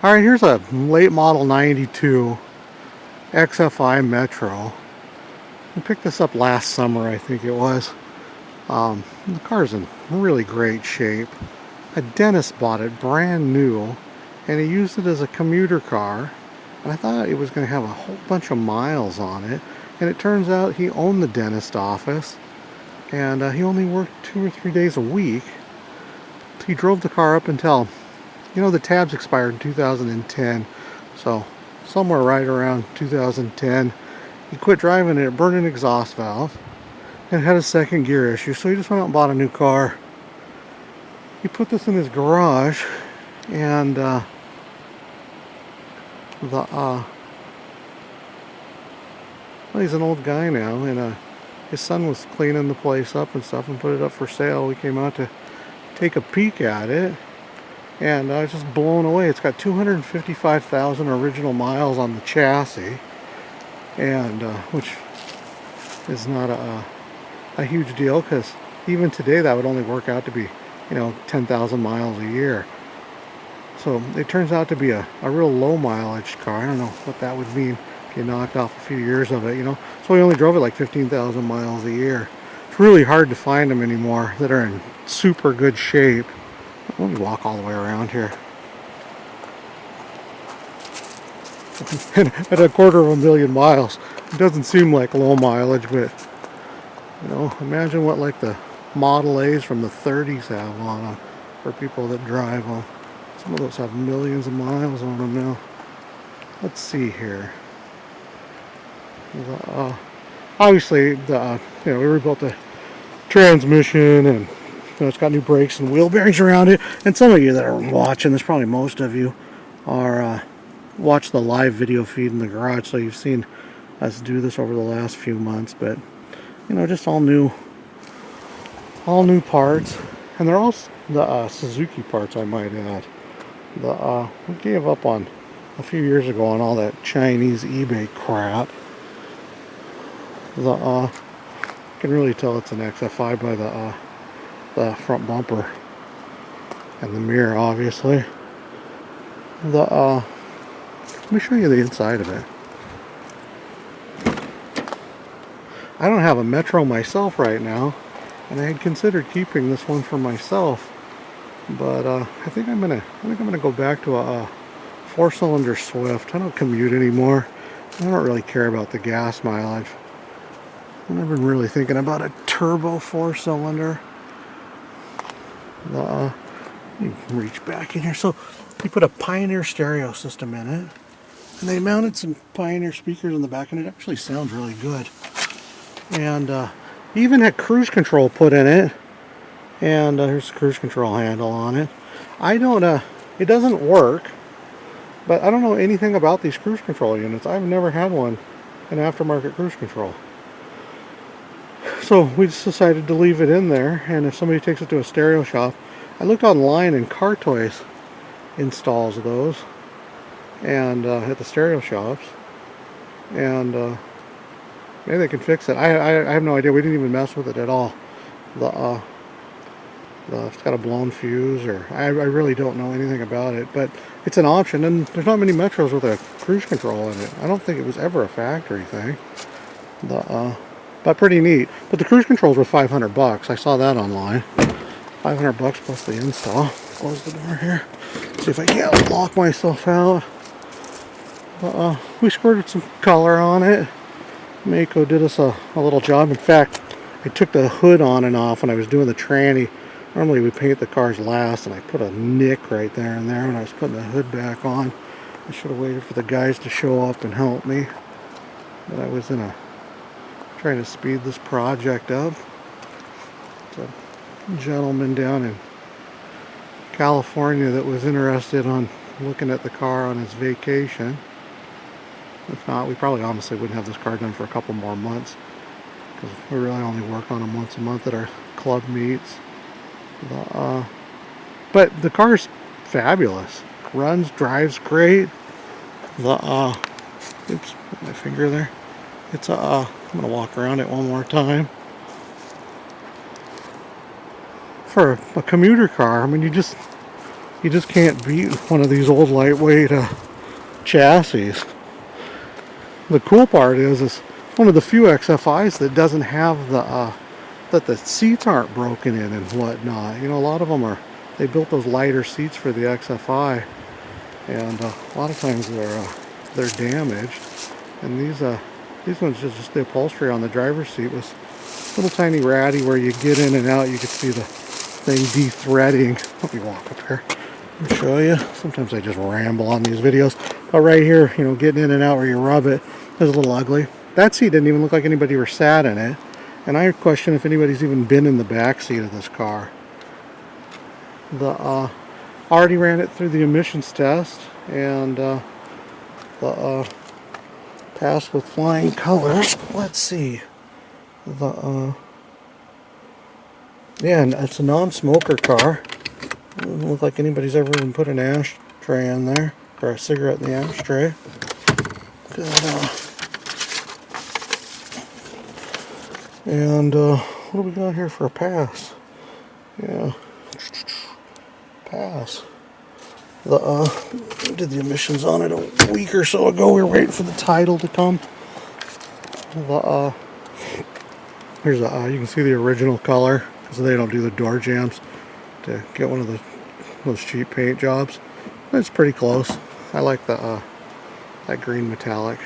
Alright, here's a late model 92 XFI Metro. I picked this up last summer, I think it was. The car's in really great shape. A dentist bought it brand new, and he used it as a commuter car. And I thought it was going to have a whole bunch of miles on it. And it turns out he owned the dentist office, and he only worked 2 or 3 days a week. He drove the car up until, the tabs expired in 2010, so somewhere right around 2010, he quit driving it. It burned an exhaust valve and had a second gear issue, so he just went out and bought a new car. He put this in his garage, and well, he's an old guy now, and his son was cleaning the place up and stuff and put it up for sale. We came out to take a peek at it, and I was just blown away. It's got 255,000 original miles on the chassis, and which is not a huge deal, because even today that would only work out to be 10,000 miles a year. So it turns out to be a real low mileage car. I don't know what that would mean if you knocked off a few years of it, So we only drove it like 15,000 miles a year. It's really hard to find them anymore that are in super good shape. Let me walk all the way around here. At 250,000 miles, it doesn't seem like low mileage, but imagine what like the Model A's from the 30s have on them for people that drive them. Some of those have millions of miles on them now. Let's see here. Obviously, we rebuilt the transmission, and it's got new brakes and wheel bearings around it. And some of you that are watching this, probably most of you, are watch the live video feed in the garage, so you've seen us do this over the last few months. But just all new parts, and they're all the Suzuki parts, I might add. We gave up on a few years ago on all that Chinese eBay crap. You can really tell it's an XFI by the front bumper and the mirror, obviously. Let me show you the inside of it. I don't have a Metro myself right now, and I had considered keeping this one for myself, but I think I'm gonna go back to a 4-cylinder Swift. I don't commute anymore. I don't really care about the gas mileage. I've been really thinking about a turbo 4-cylinder. You can reach back in here. So you put a Pioneer stereo system in it, and they mounted some Pioneer speakers in the back, and it actually sounds really good. And even had cruise control put in it, and here's the cruise control handle on it. It doesn't work, but I don't know anything about these cruise control units. I've never had an aftermarket cruise control. So we just decided to leave it in there, and if somebody takes it to a stereo shop, I looked online, and Car Toys installs those, and at the stereo shops, and maybe they can fix it. I have no idea. We didn't even mess with it at all. It's got a blown fuse, or I really don't know anything about it, but it's an option, and there's not many Metros with a cruise control in it. I don't think it was ever a factory thing. But pretty neat. But the cruise controls were $500. I saw that online. $500 plus the install. Close the door here. See if I can't lock myself out. We squirted some color on it. Mako did us a little job. In fact, I took the hood on and off when I was doing the tranny. Normally we paint the cars last, and I put a nick right there and there when I was putting the hood back on. I should have waited for the guys to show up and help me. But I was trying to speed this project up. It's a gentleman down in California that was interested on looking at the car on his vacation. If not, we probably honestly wouldn't have this car done for a couple more months, because we really only work on them once a month at our club meets. But the car's fabulous. Runs, drives great. Oops, put my finger there. I'm gonna walk around it one more time. For a commuter car, I mean, you you just can't beat one of these old lightweight chassis. The cool part is one of the few XFIs that doesn't have the that the seats aren't broken in and whatnot. You know, a lot of them are. They built those lighter seats for the XFI, and a lot of times they're damaged. And these ones just the upholstery on the driver's seat was a little tiny ratty where you get in and out. You can see the thing de-threading. Let me walk up here and show you. Sometimes I just ramble on these videos. But right here, you know, getting in and out where you rub it is a little ugly. That seat didn't even look like anybody ever sat in it. And I question if anybody's even been in the back seat of this car. Already ran it through the emissions test, and passed with flying colors. Let's see. Yeah, and it's a non-smoker car. Doesn't look like anybody's ever even put an ashtray in there, or a cigarette in the ashtray. And what do we got here for a pass? Yeah, pass. Did the emissions on it a week or so ago. We were waiting for the title to come. Here's you can see the original color because they don't do the door jambs to get one of those cheap paint jobs. It's pretty close. I like that green metallic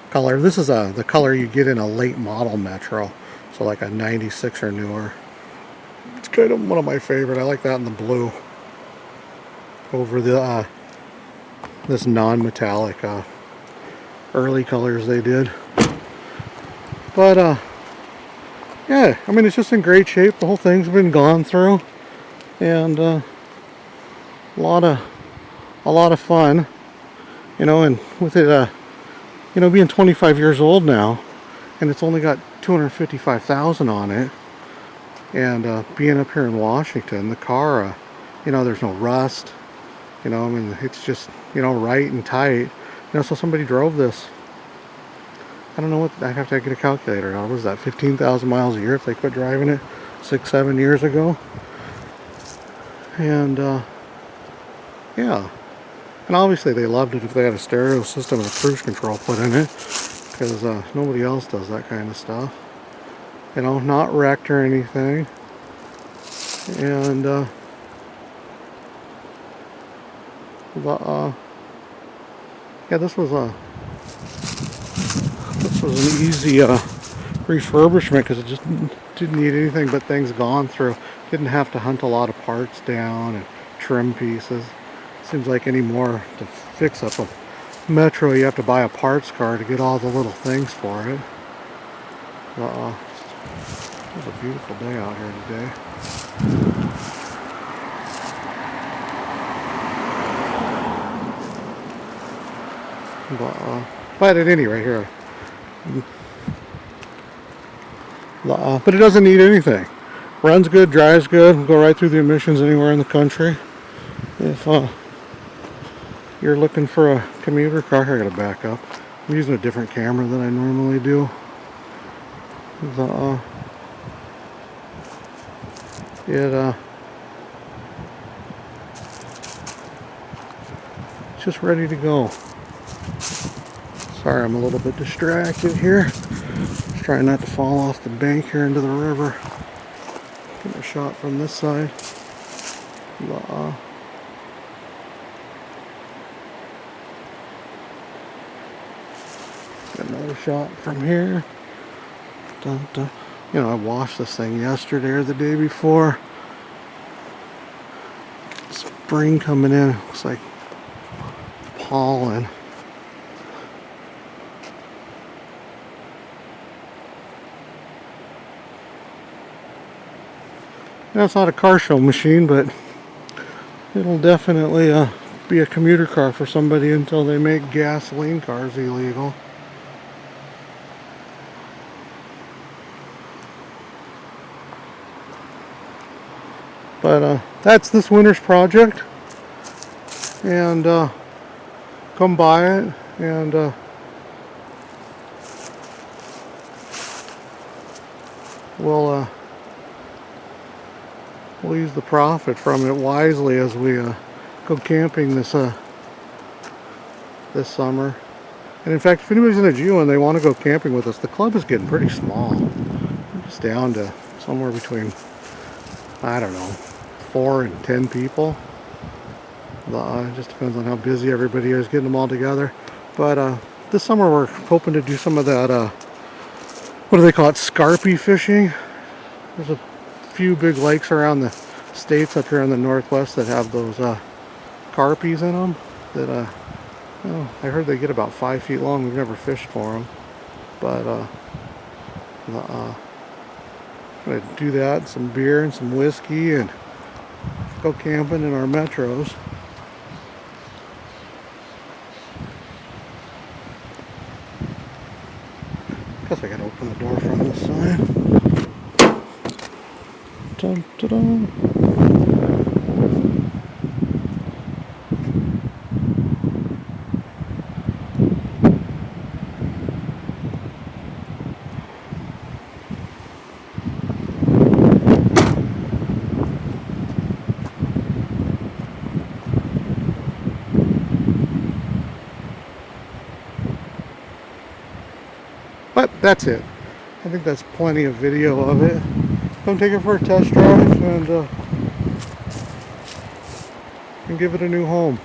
color. This is the color you get in a late model Metro, so like a 96 or newer. It's kind of one of my favorite. I like that in the blue over the this non-metallic early colors they did. But yeah, I mean, it's just in great shape. The whole thing's been gone through, and a lot of fun, you know. And with it you know, being 25 years old now, and it's only got 255,000 on it, and being up here in Washington, the car, you know, there's no rust, you know, I mean, it's just, you know, right and tight, you know. So somebody drove this, I don't know what, I'd have to get a calculator out. What was that, 15,000 miles a year if they quit driving it 6-7 years ago? And yeah. And obviously they loved it if they had a stereo system and a cruise control put in it, because nobody else does that kind of stuff. You know, not wrecked or anything. And yeah, this was an easy refurbishment because it just didn't need anything but things gone through. Didn't have to hunt a lot of parts down and trim pieces. Seems like anymore to fix up a Metro you have to buy a parts car to get all the little things for it. It's a beautiful day out here today. But at any rate here, but it doesn't need anything. Runs good, drives good, go right through the emissions anywhere in the country. If you're looking for a commuter car, I gotta back up. I'm using a different camera than I normally do. It's just ready to go. Sorry, I'm a little bit distracted here. Just trying not to fall off the bank here into the river. Get a shot from this side. Get another shot from here. Dun, dun. You know, I washed this thing yesterday or the day before. Spring coming in. Looks like pollen. Now, it's not a car show machine, but it'll definitely be a commuter car for somebody until they make gasoline cars illegal. But that's this winter's project, and come buy it, and we'll use the profit from it wisely as we go camping this summer. And in fact, if anybody's in a Geo and they want to go camping with us, the club is getting pretty small. We're just down to somewhere between, I don't know, 4 and 10 people. It just depends on how busy everybody is getting them all together. But this summer we're hoping to do some of that, what do they call it, scarpy fishing. There's a few big lakes around the states up here in the northwest that have those carpies in them that well, I heard they get about 5 feet long. We've never fished for them, but I'm gonna do that, some beer and some whiskey, and go camping in our Metros. Guess I gotta open the door from this side. Dun, dun, dun. But that's it. I think that's plenty of video of it. Come take it for a test drive and give it a new home.